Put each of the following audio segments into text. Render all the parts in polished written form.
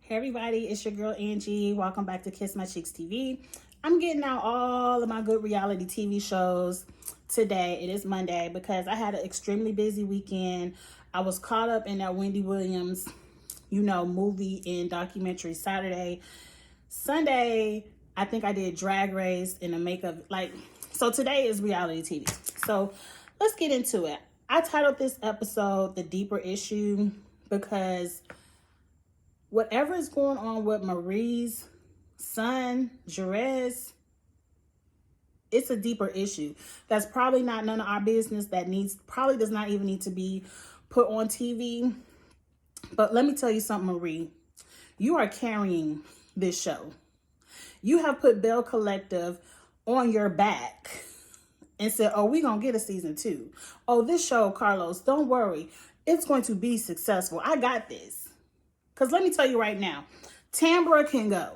Hey everybody, it's your girl Angie. Welcome back to Kiss My Cheeks TV. I'm getting out all of my good reality TV shows today. It is Monday because I had an extremely busy weekend. I was caught up in that Wendy Williams, movie and documentary Saturday. Sunday, I think I did Drag Race and the makeup. So today is reality TV. So let's get into it. I titled this episode The Deeper Issue because whatever is going on with Marie's son, Jerez, it's a deeper issue. That's probably not none of our business. Probably does not even need to be put on TV. But let me tell you something, Marie. You are carrying this show. You have put Belle Collective on your back and said, oh, we're going to get a season 2. Oh, this show, Carlos, don't worry. It's going to be successful. I got this. Because let me tell you right now, Tambra can go.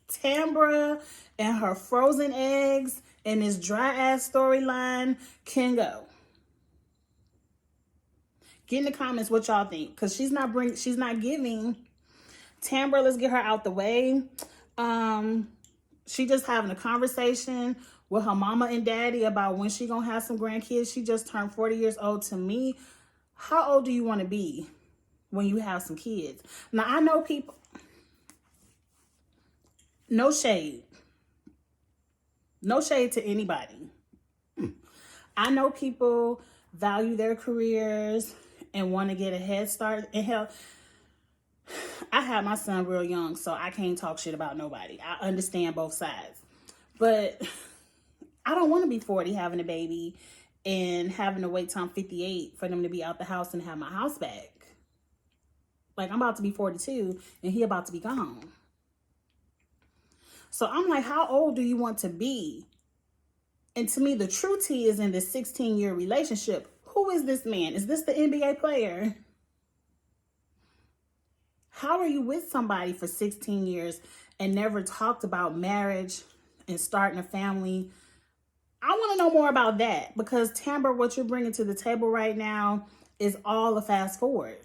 Tambra and her frozen eggs and this dry ass storyline can go. Get in the comments what y'all think. Because she's not giving. Tambra, let's get her out the way. She just having a conversation with her mama and daddy about when she gonna have some grandkids. She just turned 40 years old. To me, how old do you want to be when you have some kids? Now, I know people, no shade to anybody. I know people value their careers and want to get a head start. And hell, I had my son real young, so I can't talk shit about nobody. I understand both sides. But I don't want to be 40 having a baby and having to wait till I'm 58 for them to be out the house and have my house back. Like, I'm about to be 42 and he about to be gone. So I'm like, how old do you want to be? And to me, the true tea is in this 16-year relationship. Who is this man? Is this the NBA player? How are you with somebody for 16 years and never talked about marriage and starting a family? I want to know more about that because, Tambra, what you're bringing to the table right now is all a fast forward.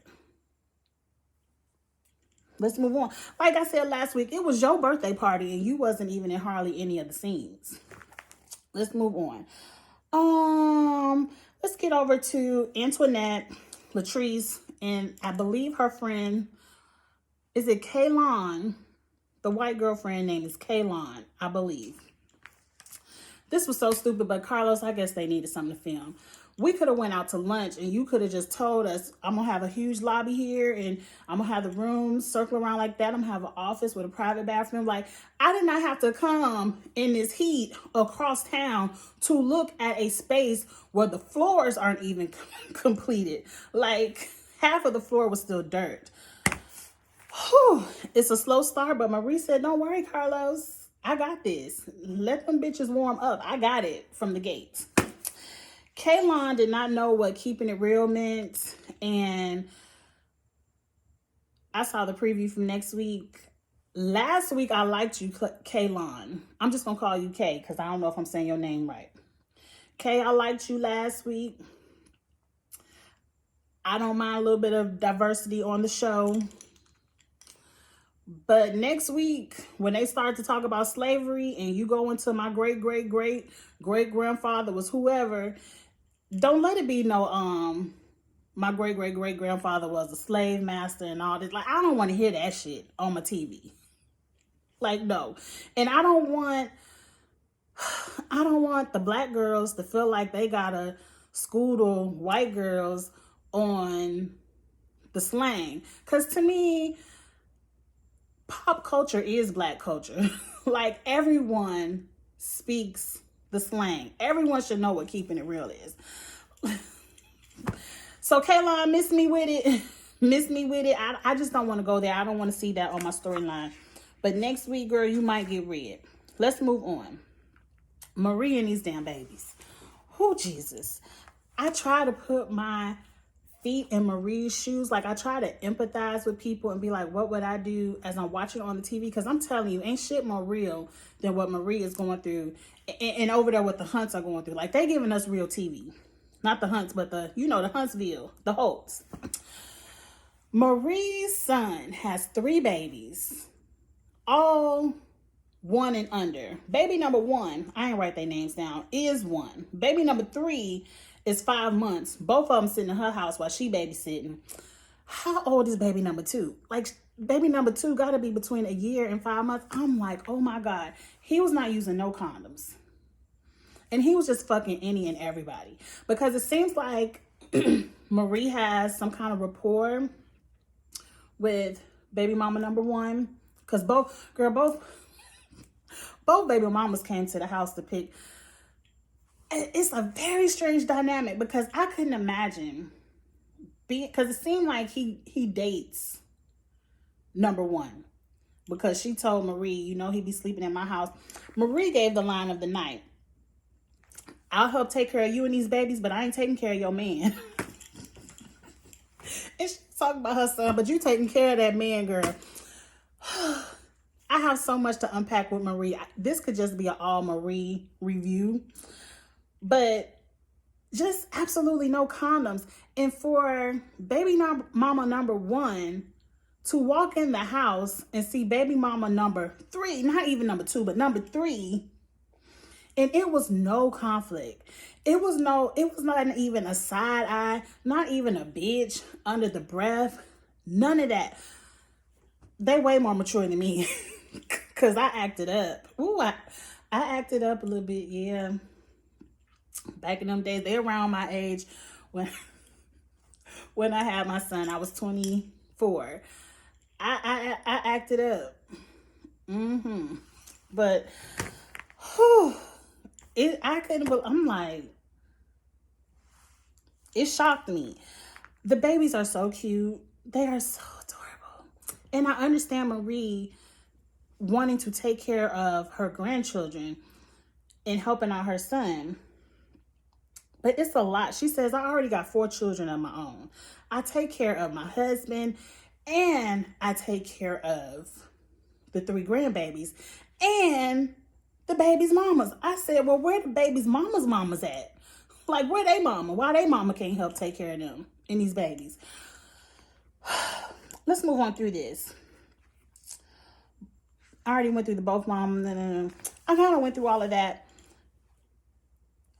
Let's move on. Like I said last week, it was your birthday party and you wasn't even in hardly any of the scenes. Let's move on. Let's get over to Antoinette, Latrice, and I believe her friend, is it Kaylon? The white girlfriend name is Kaylon, I believe. This was so stupid, but Carlos, I guess they needed something to film. We could have went out to lunch and you could have just told us, I'm going to have a huge lobby here and I'm going to have the rooms circle around like that. I'm going to have an office with a private bathroom. Like, I did not have to come in this heat across town to look at a space where the floors aren't even completed. Like, half of the floor was still dirt. Whew. It's a slow start, but Marie said, don't worry, Carlos. I got this. Let them bitches warm up. I got it from the gate. Kaylon did not know what keeping it real meant, and I saw the preview from next week. Last week, I liked you, Kaylon. I'm just going to call you Kay because I don't know if I'm saying your name right. Kay, I liked you last week. I don't mind a little bit of diversity on the show. But next week, when they start to talk about slavery and you go into my great-great-great-great-grandfather was whoever, don't let it be no, my great-great-great-grandfather was a slave master and all this. Like, I don't want to hear that shit on my TV. Like, no. And I don't want the black girls to feel like they gotta school the white girls on the slang. Because to me, pop culture is black culture. Like, everyone speaks the slang. Everyone should know what keeping it real is. So, Kaylon, miss me with it. I just don't want to go there. I don't want to see that on my storyline. But next week, girl, you might get red. Let's move on. Marie and these damn babies. Oh, Jesus. I try to put my feet in Marie's shoes. Like, I try to empathize with people and be like, what would I do as I'm watching on the TV? Because I'm telling you, ain't shit more real than what Marie is going through. And over there what the Hunts are going through. Like, they giving us real TV. Not the Hunts, but the Huntsville, the Holts. Marie's son has 3 babies, all 1 and under. Baby number 1, I ain't write their names down, is 1. Baby number 3 is 5 months. Both of them sitting in her house while she babysitting. How old is baby number 2? Like, baby number 2 got to be between a year and 5 months. I'm like, oh my God. He was not using no condoms. And he was just fucking any and everybody. Because it seems like Marie has some kind of rapport with baby mama number 1. Because both baby mamas came to the house to pick. It's a very strange dynamic because I couldn't imagine because it seemed like he dates number 1 because she told Marie, you know, he'd be sleeping in my house. Marie gave the line of the night. I'll help take care of you and these babies, but I ain't taking care of your man. And she's talking about her son, but you taking care of that man, girl. I have so much to unpack with Marie. This could just be an all Marie review. But just absolutely no condoms. And for baby mama number 1 to walk in the house and see baby mama number 3, not even number 2, but number 3, and it was no conflict. It was not even a side eye, not even a bitch under the breath, none of that. They way more mature than me because I acted up. Ooh, I acted up a little bit, yeah. Back in them days, they around my age when I had my son. I was 24. I acted up. But whew, I couldn't believe. I'm like, it shocked me. The babies are so cute. They are so adorable. And I understand Marie wanting to take care of her grandchildren and helping out her son. But it's a lot. She says, I already got 4 children of my own. I take care of my husband and I take care of the 3 grandbabies and the baby's mamas. I said, well, where the baby's mamas at? Like, where they mama? Why they mama can't help take care of them and these babies? Let's move on through this. I already went through the both moms. I kind of went through all of that.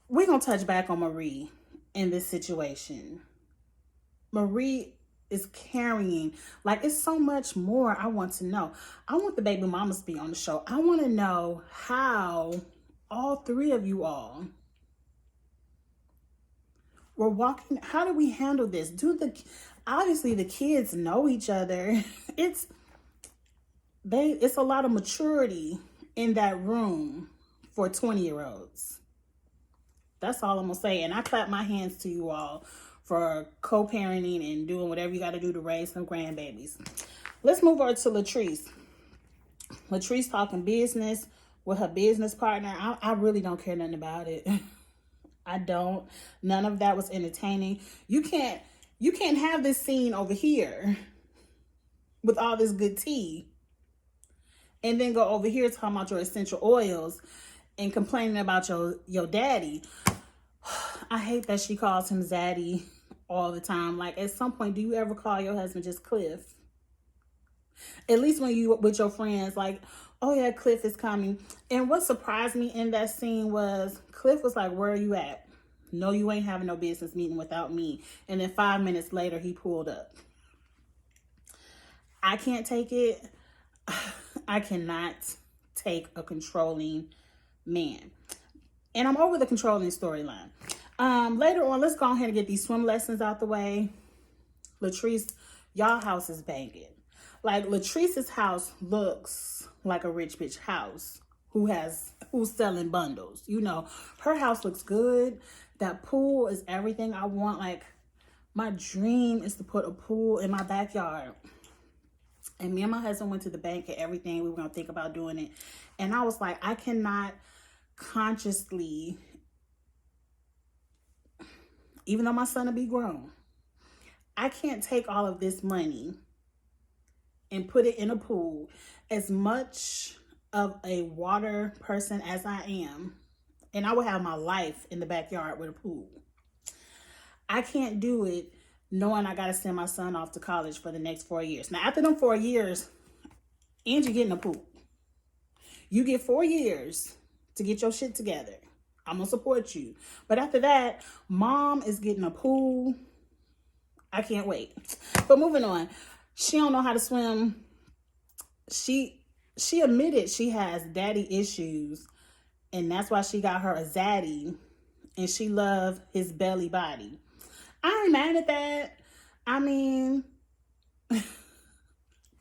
We're going to touch back on Marie in this situation. Marie is carrying, like, it's so much more I want to know. I want the baby mamas to be on the show. I want to know how all 3 of you all were walking. How do we handle this? Obviously the kids know each other. It's a lot of maturity in that room for 20-year-olds. That's all I'm going to say. And I clap my hands to you all for co-parenting and doing whatever you got to do to raise some grandbabies. Let's move over to Latrice. Latrice talking business with her business partner. I really don't care nothing about it. I don't. None of that was entertaining. You can't have this scene over here with all this good tea and then go over here talking about your essential oils and complaining about your daddy. I hate that she calls him Zaddy all the time. Like, at some point, do you ever call your husband just Cliff? At least when you with your friends, like, oh yeah, Cliff is coming. And what surprised me in that scene was Cliff was like, where are you at? No, you ain't having no business meeting without me. And then 5 minutes later, he pulled up. I can't take it. I cannot take a controlling man. And I'm over the controlling storyline. Later on, let's go ahead and get these swim lessons out the way. Latrice, y'all house is banging. Like, Latrice's house looks like a rich bitch house who's selling bundles. You know, her house looks good. That pool is everything I want. Like, my dream is to put a pool in my backyard. And me and my husband went to the bank and everything. We were going to think about doing it. And I was like, I cannot consciously, even though my son will be grown, I can't take all of this money and put it in a pool. As much of a water person as I am, and I would have my life in the backyard with a pool, I can't do it knowing I got to send my son off to college for the next 4 years. Now, after them 4 years, Angie getting a pool. You get 4 years to get your shit together. I'm going to support you. But after that, mom is getting a pool. I can't wait. But moving on. She don't know how to swim. She admitted she has daddy issues. And that's why she got her a zaddy. And she loved his belly body. I ain't mad at that. I mean, my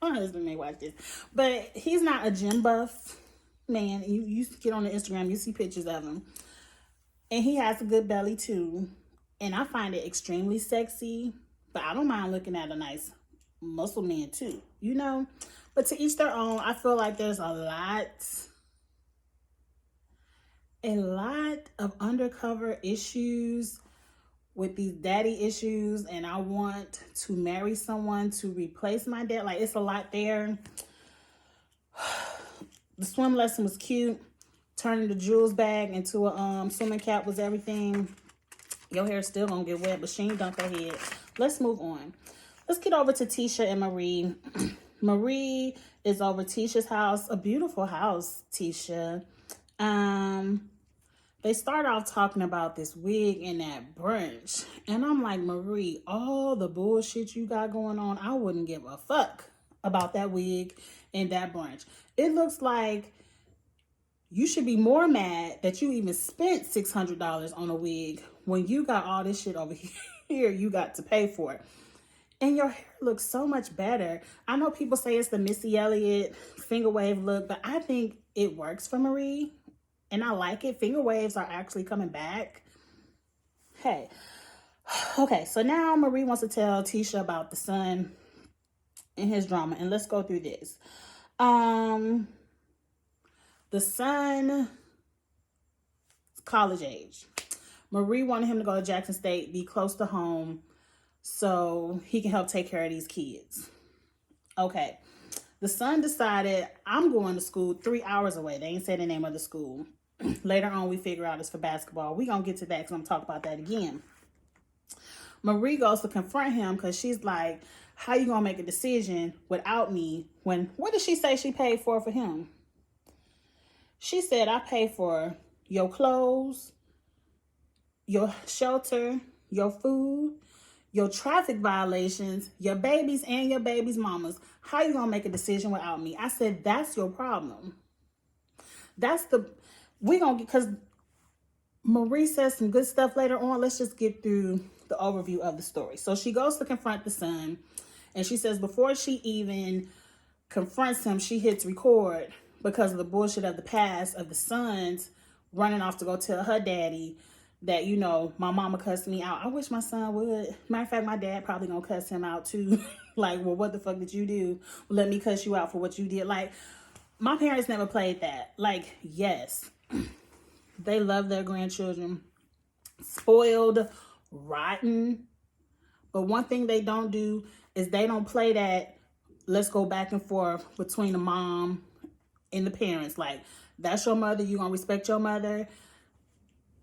husband may watch this. But he's not a gym buff man. You get on the Instagram, you see pictures of him. And he has a good belly too. And I find it extremely sexy. But I don't mind looking at a nice muscle man too, you know? But to each their own. I feel like there's a lot of undercover issues with these daddy issues. And I want to marry someone to replace my dad. Like, it's a lot there. The swim lesson was cute. Turning the Jules bag into a swimming cap was everything. Your hair's still gonna get wet, but she ain't dunked her head. Let's move on. Let's get over to Tisha and Marie. Marie is over Tisha's house. A beautiful house, Tisha. They start off talking about this wig and that brunch. And I'm like, Marie, all the bullshit you got going on, I wouldn't give a fuck about that wig and that brunch. It looks like you should be more mad that you even spent $600 on a wig when you got all this shit over here you got to pay for it. And your hair looks so much better. I know people say it's the Missy Elliott finger wave look, but I think it works for Marie. And I like it. Finger waves are actually coming back. Hey. Okay, so now Marie wants to tell Tisha about the son and his drama. And let's go through this. The son is college age. Marie wanted him to go to Jackson State, be close to home, so he can help take care of these kids. Okay. The son decided, I'm going to school 3 hours away. They ain't say the name of the school. Later on, we figure out it's for basketball. We're going to get to that because I'm going to talk about that again. Marie goes to confront him because she's like, how you going to make a decision without me when, what did she say she paid for him? She said, I pay for your clothes, your shelter, your food, your traffic violations, your babies and your babies' mamas. How you gonna make a decision without me? I said, that's your problem. Because Marie says some good stuff later on. Let's just get through the overview of the story. So she goes to confront the son, and she says before she even confronts him, she hits record because of the bullshit of the past of the sons running off to go tell her daddy that, you know, my mama cussed me out. I wish my son would. Matter of fact, my dad probably gonna cuss him out too. Like, well, what the fuck did you do? Let me cuss you out for what you did. Like, my parents never played that. Like, yes, they love their grandchildren. Spoiled, rotten. But one thing they don't do is they don't play that let's go back and forth between the mom and the parents. Like, that's your mother, you gonna respect your mother,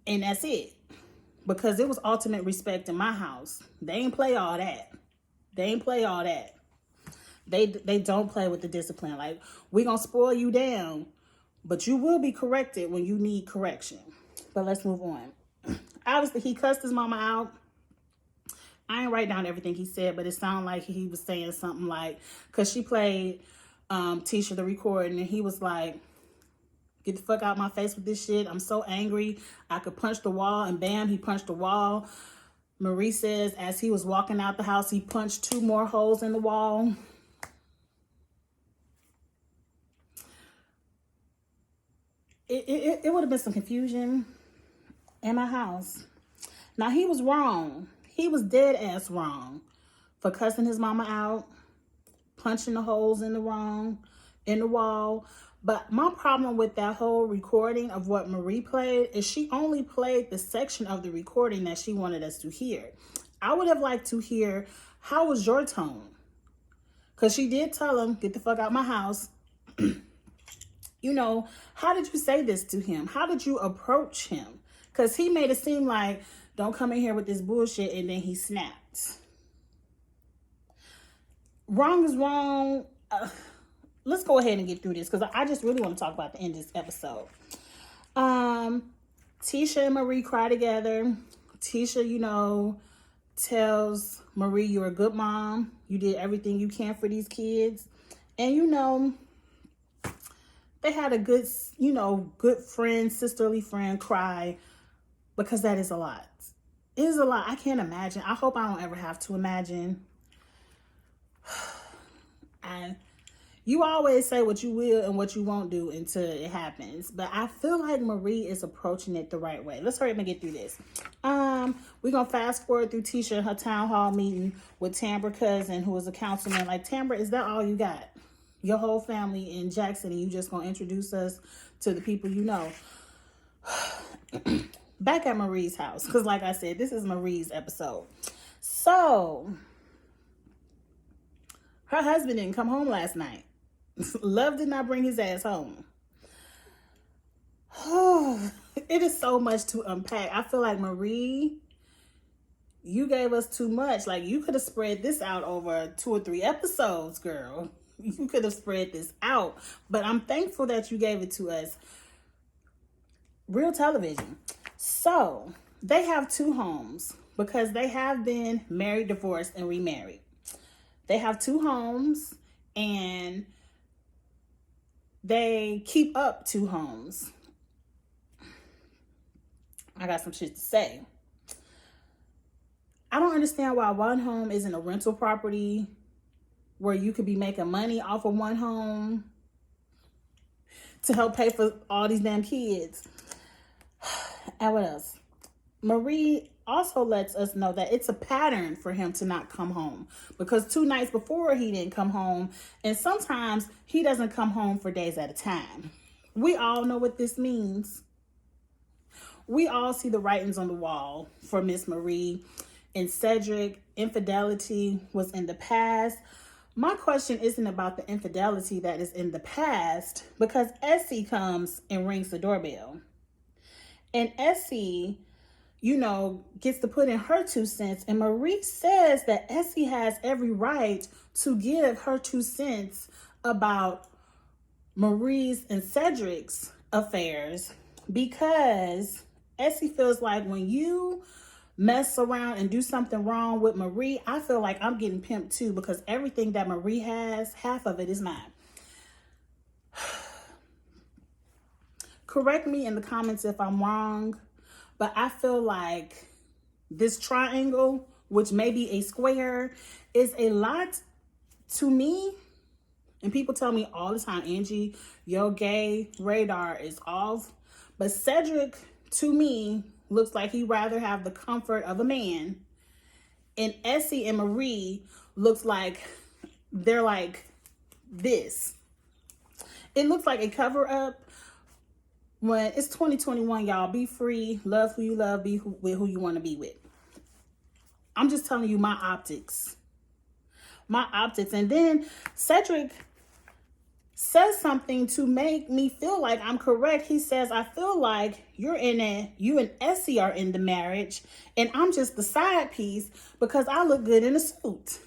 and that's it. Because it was ultimate respect in my house. They ain't play all that. They don't play with the discipline. Like, we gonna spoil you down, but you will be corrected when you need correction. But let's move on. Obviously, he cussed his mama out. I ain't write down everything he said, but it sounded like he was saying something like, because she played Tisha the recording, and he was like, get the fuck out my face with this shit. I'm so angry. I could punch the wall, and bam, he punched the wall. Marie says as he was walking out the house, he punched 2 more holes in the wall. It would have been some confusion in my house. Now, he was wrong. He was dead ass wrong for cussing his mama out, punching the holes in the wall. But my problem with that whole recording of what Marie played is she only played the section of the recording that she wanted us to hear. I would have liked to hear, how was your tone? Because she did tell him, get the fuck out my house. You know, how did you say this to him? How did you approach him? Because he made it seem like, don't come in here with this bullshit, and then he snapped. Wrong is wrong. Let's go ahead and get through this because I just really want to talk about the end of this episode. Tisha and Marie cry together. Tisha, tells Marie, you're a good mom. You did everything you can for these kids. And, they had a good, good friend, sisterly friend cry because that is a lot. It is a lot. I can't imagine. I hope I don't ever have to imagine. And you always say what you will and what you won't do until it happens. But I feel like Marie is approaching it the right way. Let's hurry up and get through this. We're going to fast forward through Tisha and her town hall meeting with Tambra Cousin, who was a councilman. Like, Tambra, is that all you got? Your whole family in Jackson, and you just going to introduce us to the people you know? Back at Marie's house, because like I said, this is Marie's episode. So, her husband didn't come home last night. Love did not bring his ass home. It is so much to unpack. I feel like, Marie, you gave us too much. Like, you could have spread this out over 2 or 3 episodes, girl. You could have spread this out. But I'm thankful that you gave it to us. Real television. So, they have 2 homes because they have been married, divorced, and remarried. They have 2 homes, and they keep up 2 homes. I got some shit to say. I don't understand why one home isn't a rental property where you could be making money off of one home to help pay for all these damn kids. And what else? Marie also lets us know that it's a pattern for him to not come home because 2 nights before he didn't come home, and sometimes he doesn't come home for days at a time. We all know what this means. We all see the writings on the wall for Miss Marie and Cedric. Infidelity was in the past. My question isn't about the infidelity that is in the past, because Essie comes and rings the doorbell. And Essie, gets to put in her 2 cents. And Marie says that Essie has every right to give her 2 cents about Marie's and Cedric's affairs, because Essie feels like when you mess around and do something wrong with Marie, I feel like I'm getting pimped too, because everything that Marie has, half of it is mine. Correct me in the comments if I'm wrong, but I feel like this triangle, which may be a square, is a lot to me. And people tell me all the time, Angie, your gay radar is off. But Cedric, to me, looks like he'd rather have the comfort of a man. And Essie and Marie looks like they're like this. It looks like a cover up. When it's 2021, y'all, be free, love who you love, be with who you want to be with. I'm just telling you my optics. My optics. And then Cedric says something to make me feel like I'm correct. He says, I feel like you and Essie are in the marriage, and I'm just the side piece because I look good in a suit.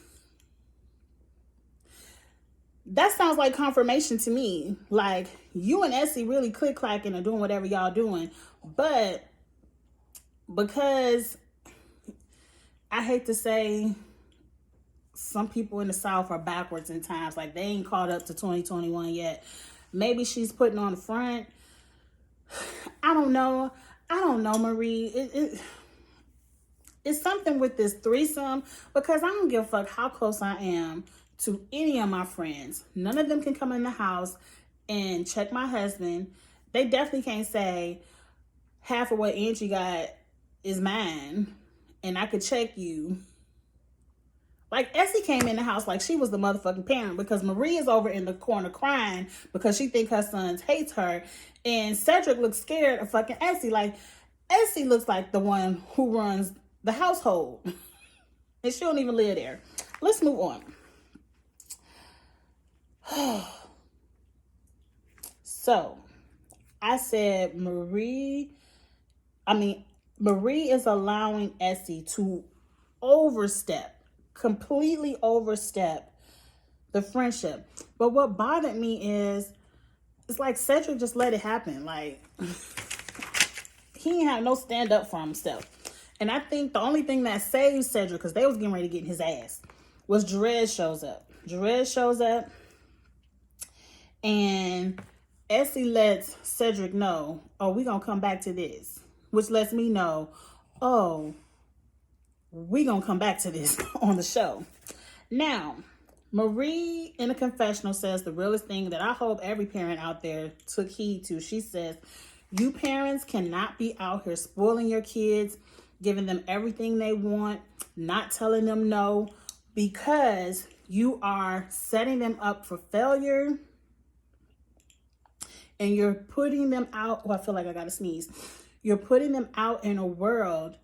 That sounds like confirmation to me. Like, you and Essie really click-clacking and doing whatever y'all doing. But because I hate to say, some people in the South are backwards in times. Like, they ain't caught up to 2021 yet. Maybe she's putting on the front. I don't know, Marie. It's something with this threesome, because I don't give a fuck how close I am to any of my friends. None of them can come in the house and check my husband. They definitely can't say half of what Angie got is mine and I could check you. Like, Essie came in the house like she was the motherfucking parent, because Marie is over in the corner crying because she thinks her son hates her. And Cedric looks scared of fucking Essie. Like, Essie looks like the one who runs the household. And she don't even live there. Let's move on. So, I said Marie is allowing Essie to completely overstep the friendship. But what bothered me is, it's like Cedric just let it happen. Like, he ain't have no stand up for himself. And I think the only thing that saved Cedric, because they was getting ready to get in his ass, was Jerez shows up. Jerez shows up, and Essie lets Cedric know, oh, we gonna come back to this. Which lets me know, oh, we gonna come back to this on the show. Now, Marie in a confessional says the realest thing that I hope every parent out there took heed to. She says, you parents cannot be out here spoiling your kids, giving them everything they want, not telling them no, because you are setting them up for failure, and you're putting them out. Oh, I feel like I gotta sneeze. You're putting them out in a world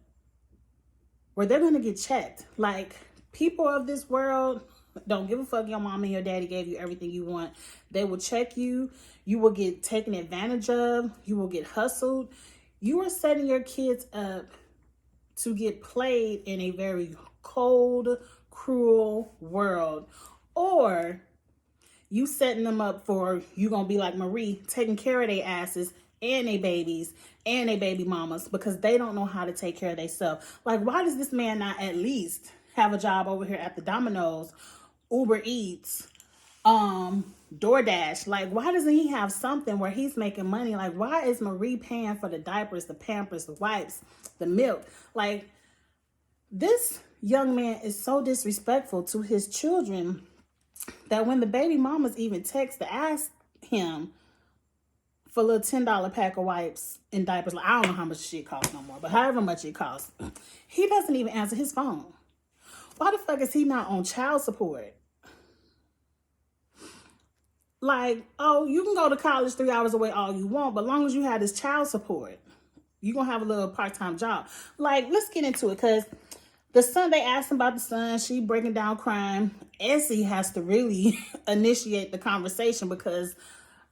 where they're gonna get checked. Like, people of this world don't give a fuck your mom and your daddy gave you everything you want. They will check you. You will get taken advantage of. You will get hustled. You are setting your kids up to get played in a very cold, cruel world. Or you setting them up for, you gonna be like Marie, taking care of their asses and their babies and their baby mamas because they don't know how to take care of themselves. Like, why does this man not at least have a job over here at the Domino's, Uber Eats, DoorDash? Like, why doesn't he have something where he's making money? Like, why is Marie paying for the diapers, the Pampers, the wipes, the milk? Like, this young man is so disrespectful to his children that when the baby mamas even text to ask him for a little $10 pack of wipes and diapers, like, I don't know how much shit costs no more, but however much it costs, he doesn't even answer his phone. Why the fuck is he not on child support? Like, oh, you can go to college 3 hours away all you want, but as long as you have this child support, you're going to have a little part-time job. Like, let's get into it, because the son, they asked him about the son. She breaking down crime. Essie has to really initiate the conversation because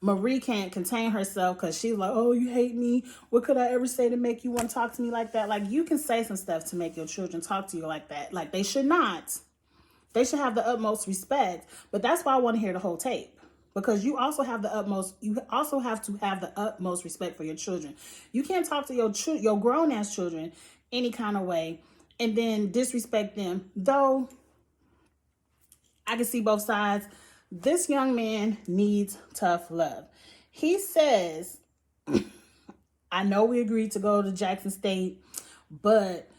Marie can't contain herself because she's like, oh, you hate me. What could I ever say to make you want to talk to me like that? Like, you can say some stuff to make your children talk to you like that. Like, they should not. They should have the utmost respect. But that's why I want to hear the whole tape. Because you also have to have the utmost respect for your children. You can't talk to your grown-ass children any kind of way and then disrespect them. Though I can see both sides. This young man needs tough love. He says, I know we agreed to go to Jackson State, but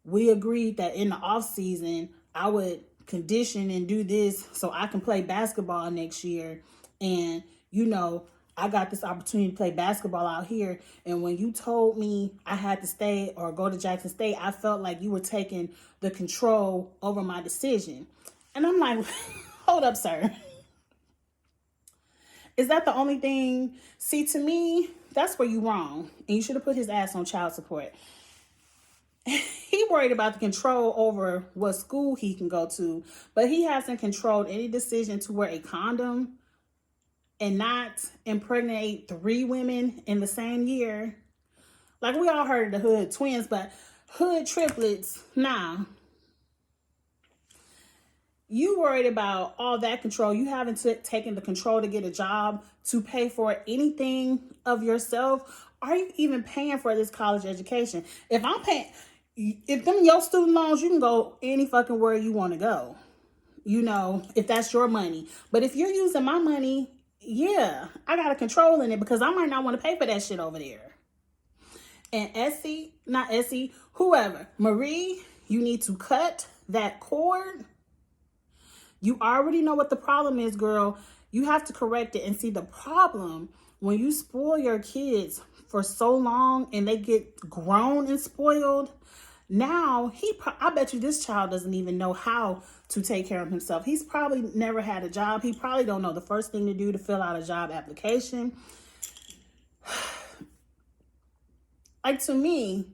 we agreed that in the off season, I would condition and do this so I can play basketball next year. And, you know, I got this opportunity to play basketball out here. And when you told me I had to stay or go to Jackson State, I felt like you were taking the control over my decision. And I'm like, hold up, sir. Is that the only thing? See, to me, that's where you're wrong. And you should have put his ass on child support. He worried about the control over what school he can go to, but he hasn't controlled any decision to wear a condom and not impregnate 3 women in the same year. Like, we all heard of the hood twins, but hood triplets, nah. You worried about all that control. You haven't taken the control to get a job, to pay for anything of yourself. Are you even paying for this college education? If them your student loans, you can go any fucking where you want to go. You know, if that's your money. But if you're using my money, yeah, I got a control in it because I might not want to pay for that shit over there. And whoever, Marie, you need to cut that cord. You already know what the problem is, girl. You have to correct it and see the problem when you spoil your kids for so long and they get grown and spoiled. Now, I bet you this child doesn't even know how to take care of himself. He's probably never had a job. He probably don't know the first thing to do to fill out a job application. Like, to me,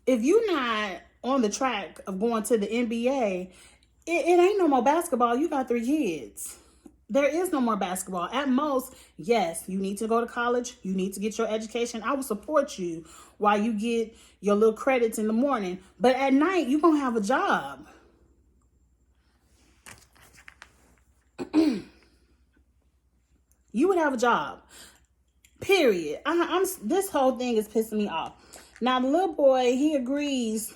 if you're not on the track of going to the NBA, it ain't no more basketball. You got 3 kids. There is no more basketball. At most, yes, you need to go to college. You need to get your education. I will support you while you get your little credits in the morning. But at night, you're going to have a job. You would have a job. Period. This whole thing is pissing me off. Now the little boy, he agrees.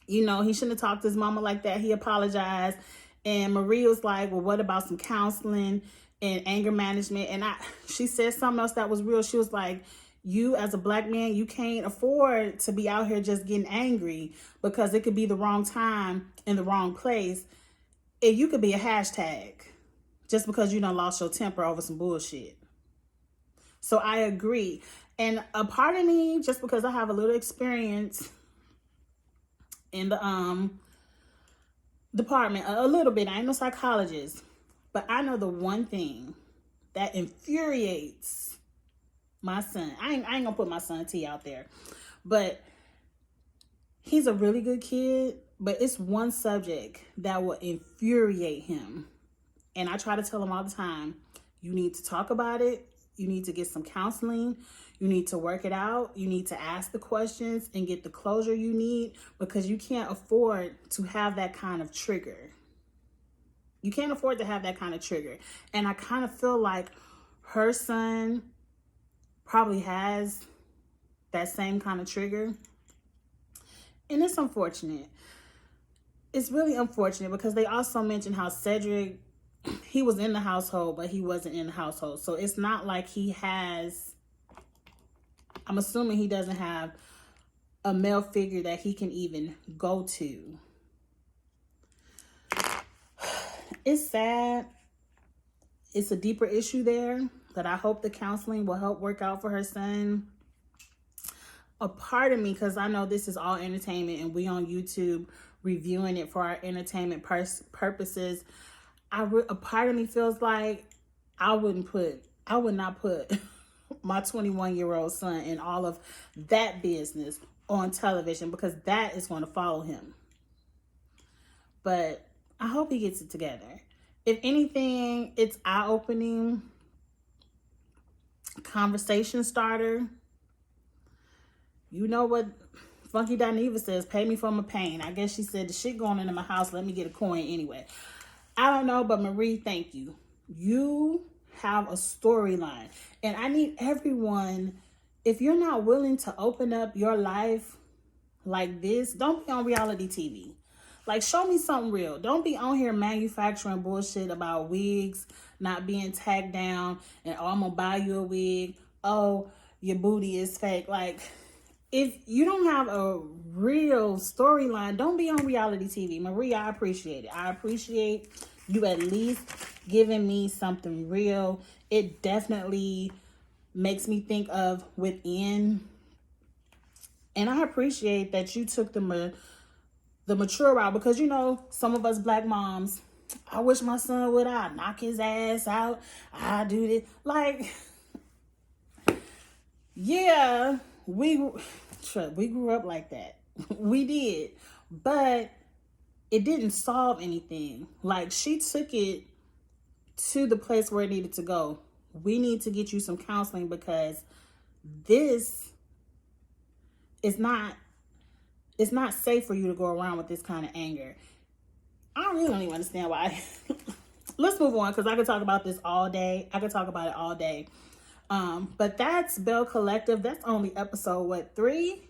You know, he shouldn't have talked to his mama like that. He apologized. And Marie was like, well, what about some counseling and anger management? And she said something else that was real. She was like, you as a black man, you can't afford to be out here just getting angry because it could be the wrong time in the wrong place. And you could be a hashtag just because you done lost your temper over some bullshit. So I agree. And a part of me, just because I have a little experience in the department, a little bit, I ain't no psychologist, but I know the one thing that infuriates my son. I ain't gonna put my son T out there, but he's a really good kid, but it's one subject that will infuriate him. And I try to tell him all the time, you need to talk about it. You need to get some counseling. You need to work it out. You need to ask the questions and get the closure you need, because you can't afford to have that kind of trigger. You can't afford to have that kind of trigger. And I kind of feel like her son probably has that same kind of trigger. And it's unfortunate. It's really unfortunate because they also mentioned how Cedric, he was in the household, but he wasn't in the household. So it's not like he has, I'm assuming he doesn't have a male figure that he can even go to. It's sad. It's a deeper issue there, but I hope the counseling will help work out for her son. A part of me, because I know this is all entertainment and we on YouTube reviewing it for our entertainment purposes, a part of me feels like I would not put my 21-year-old son in all of that business on television, because that is going to follow him. But I hope he gets it together. If anything, it's eye-opening, conversation starter. You know what Funky Dineva says, pay me for my pain. I guess she said, the shit going into my house, let me get a coin anyway. I don't know, but Marie, thank you. You have a storyline. And I need everyone, if you're not willing to open up your life like this, don't be on reality TV. Like, show me something real. Don't be on here manufacturing bullshit about wigs not being tagged down and, oh, I'm gonna buy you a wig. Oh, your booty is fake. Like, if you don't have a real storyline, don't be on reality TV. Marie, I appreciate it. I appreciate you at least giving me something real. It definitely makes me think of Within. And I appreciate that you took the mature route, because, you know, some of us black moms, I wish my son would, I knock his ass out. I do this. Like, yeah, we grew up like that. We did. But it didn't solve anything. Like, she took it to the place where it needed to go. We need to get you some counseling, because this is not, it's not safe for you to go around with this kind of anger. I really don't even understand why. Let's move on, because I could talk about this all day. I could talk about it all day. But that's Belle Collective. That's only episode, 3?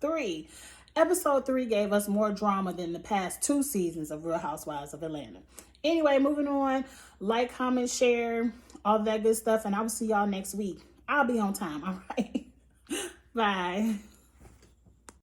3. Episode 3 gave us more drama than the past 2 seasons of Real Housewives of Atlanta. Anyway, moving on. Like, comment, share, all that good stuff. And I will see y'all next week. I'll be on time. All right. Bye.